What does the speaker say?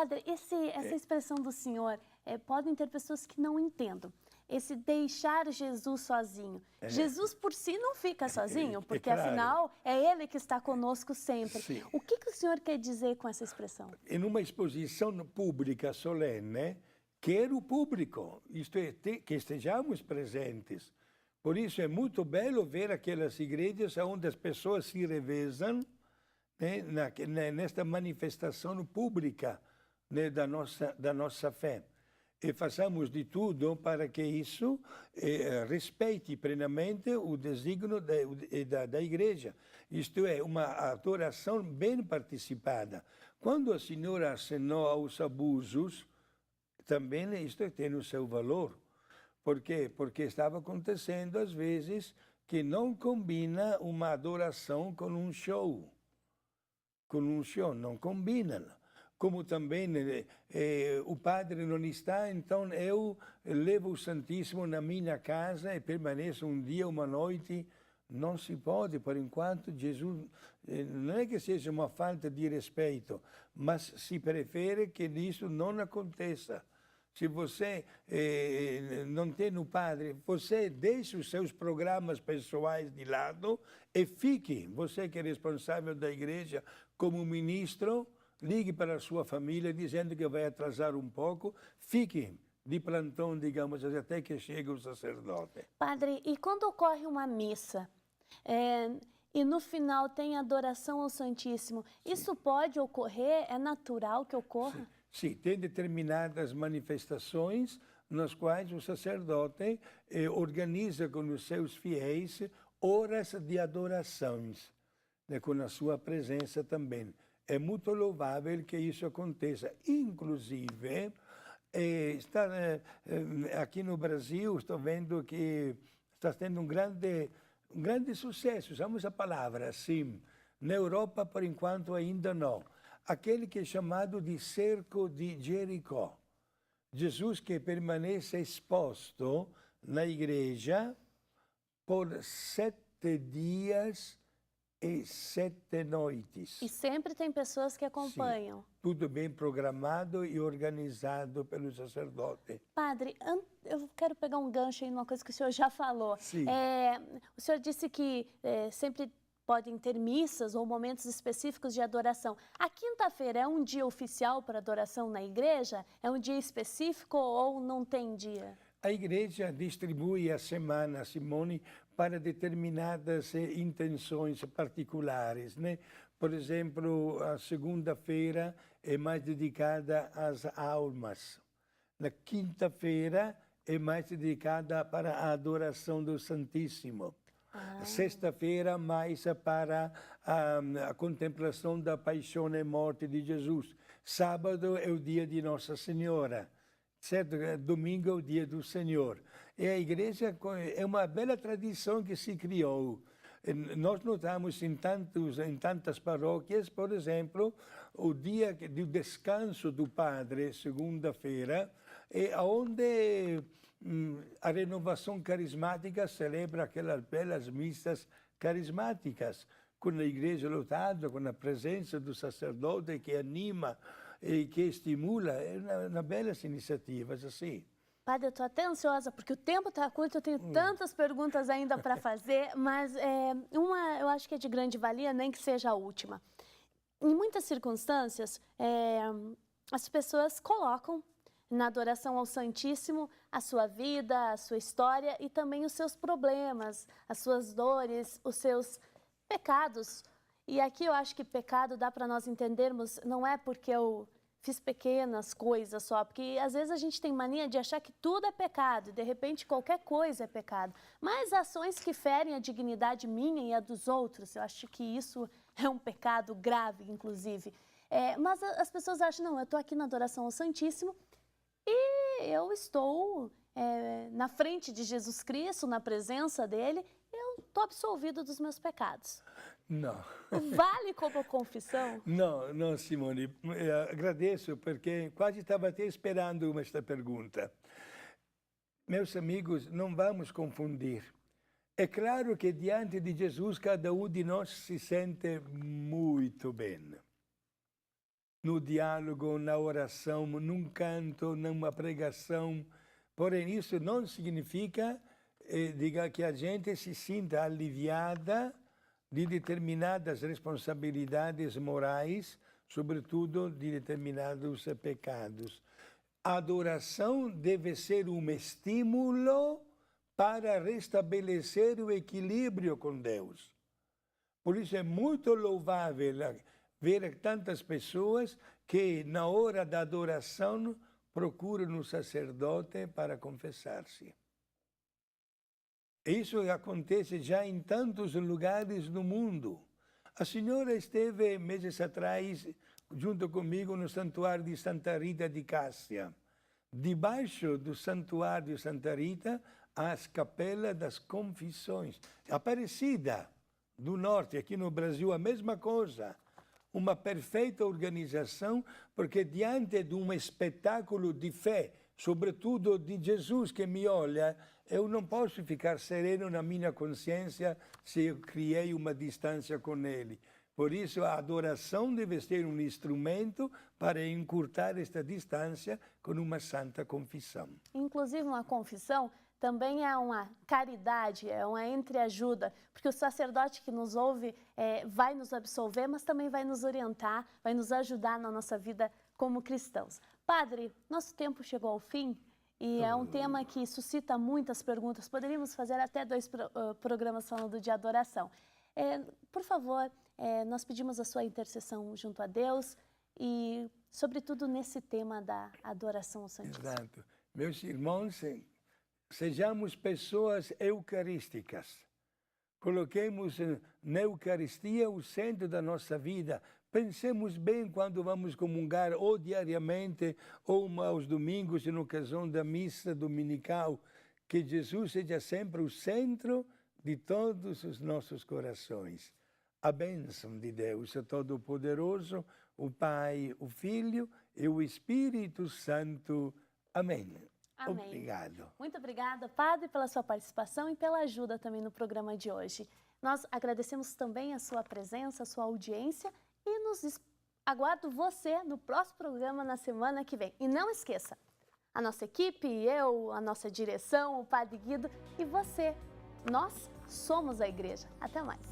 Padre, essa expressão do senhor, podem ter pessoas que não entendam. Esse deixar Jesus sozinho. Jesus por si não fica sozinho, porque claro. Afinal é Ele que está conosco sempre. Sim. O que o senhor quer dizer com essa expressão? Em uma exposição pública solene, quer o público, isto é, que estejamos presentes. Por isso é muito belo ver aquelas igrejas onde as pessoas se revezam, né, nesta manifestação pública, né, da nossa fé. E façamos de tudo para que isso respeite plenamente o desígnio da igreja. Isto é, uma adoração bem participada. Quando a senhora acenou aos abusos, também isto tem o seu valor. Por quê? Porque estava acontecendo, às vezes, que não combina uma adoração com um show. Com um show, não combina. Como também o padre não está, então eu levo o Santíssimo na minha casa e permaneço um dia, uma noite. Não se pode, por enquanto, Jesus, não é que seja uma falta de respeito, mas se prefere que isso não aconteça. Se você não tem o padre, você deixe os seus programas pessoais de lado e fique, você que é responsável da igreja como ministro, ligue para a sua família dizendo que vai atrasar um pouco, fique de plantão, digamos, até que chegue o sacerdote. Padre, e quando ocorre uma missa, e no final tem adoração ao Santíssimo, isso pode ocorrer? É natural que ocorra? Sim, tem determinadas manifestações nas quais o sacerdote organiza com os seus fiéis horas de adorações, né, com a sua presença também. É muito louvável que isso aconteça. Inclusive, aqui no Brasil, estou vendo que está tendo um grande sucesso, usamos a palavra assim. Na Europa, por enquanto, ainda não. Aquele que é chamado de cerco de Jericó. Jesus que permanece exposto na igreja por 7 dias e 7 noites. E sempre tem pessoas que acompanham. Sim, tudo bem programado e organizado pelo sacerdote. Padre, eu quero pegar um gancho aí numa coisa que o senhor já falou. Sim. O senhor disse que sempre podem ter missas ou momentos específicos de adoração. A quinta-feira é um dia oficial para adoração na igreja? É um dia específico ou não tem dia? A igreja distribui a semana, Simone, para determinadas intenções particulares, né? Por exemplo, a segunda-feira é mais dedicada às almas. Na quinta-feira é mais dedicada para a adoração do Santíssimo. Sexta-feira, mais para a contemplação da paixão e morte de Jesus. Sábado é o dia de Nossa Senhora. Certo? Domingo é o dia do Senhor. E a igreja é uma bela tradição que se criou. Nós notamos em tantas paróquias, por exemplo, o dia do descanso do padre, segunda-feira, é onde a renovação carismática celebra aquelas belas missas carismáticas, com a igreja lotada, com a presença do sacerdote que anima e que estimula. É uma belas iniciativas, assim. Padre, eu estou até ansiosa, porque o tempo está curto, eu tenho tantas perguntas ainda para fazer, mas uma eu acho que é de grande valia, nem que seja a última. Em muitas circunstâncias, as pessoas colocam na adoração ao Santíssimo a sua vida, a sua história e também os seus problemas, as suas dores, os seus pecados. E aqui eu acho que pecado dá para nós entendermos, não é porque eu fiz pequenas coisas só, porque às vezes a gente tem mania de achar que tudo é pecado, e de repente qualquer coisa é pecado. Mas ações que ferem a dignidade minha e a dos outros, eu acho que isso é um pecado grave, inclusive. Mas as pessoas acham, não, eu estou aqui na adoração ao Santíssimo e eu estou na frente de Jesus Cristo, na presença dele, eu estou absolvido dos meus pecados. Não. Vale como confissão? Não, Simone. Agradeço, porque quase estava até esperando esta pergunta. Meus amigos, não vamos confundir. É claro que diante de Jesus cada um de nós se sente muito bem. no diálogo, na oração, num canto, numa pregação. Porém, isso não significa diga, que a gente se sinta aliviada de determinadas responsabilidades morais, sobretudo de determinados pecados. A adoração deve ser um estímulo para restabelecer o equilíbrio com Deus. Por isso é muito louvável ver tantas pessoas que, na hora da adoração, procuram um sacerdote para confessar-se. Isso acontece já em tantos lugares no mundo. A senhora esteve, meses atrás, junto comigo no santuário de Santa Rita de Cássia. Debaixo do santuário de Santa Rita, há as capelas das confissões. Aparecida do Norte, aqui no Brasil, a mesma coisa. Uma perfeita organização, porque diante de um espetáculo de fé, sobretudo de Jesus que me olha, eu não posso ficar sereno na minha consciência se eu criei uma distância com Ele. Por isso, a adoração deve ser um instrumento para encurtar esta distância com uma santa confissão. Inclusive, uma confissão também é uma caridade, é uma entreajuda, porque o sacerdote que nos ouve vai nos absolver, mas também vai nos orientar, vai nos ajudar na nossa vida como cristãos. Padre, nosso tempo chegou ao fim e é um tema que suscita muitas perguntas. Poderíamos fazer até 2 programas falando de adoração. Por favor, nós pedimos a sua intercessão junto a Deus e, sobretudo, nesse tema da adoração ao Santíssimo. Exato. Meus irmãos, sejamos pessoas eucarísticas. Coloquemos na Eucaristia o centro da nossa vida. Pensemos bem quando vamos comungar, ou diariamente, ou aos domingos, em ocasião da missa dominical, que Jesus seja sempre o centro de todos os nossos corações. A bênção de Deus Todo-Poderoso, o Pai, o Filho e o Espírito Santo. Amém. Amém. Obrigado. Muito obrigada, Padre, pela sua participação e pela ajuda também no programa de hoje. Nós agradecemos também a sua presença, a sua audiência e aguardo você no próximo programa na semana que vem. E não esqueça, a nossa equipe, eu, a nossa direção, o Padre Guido e você, nós somos a Igreja. Até mais.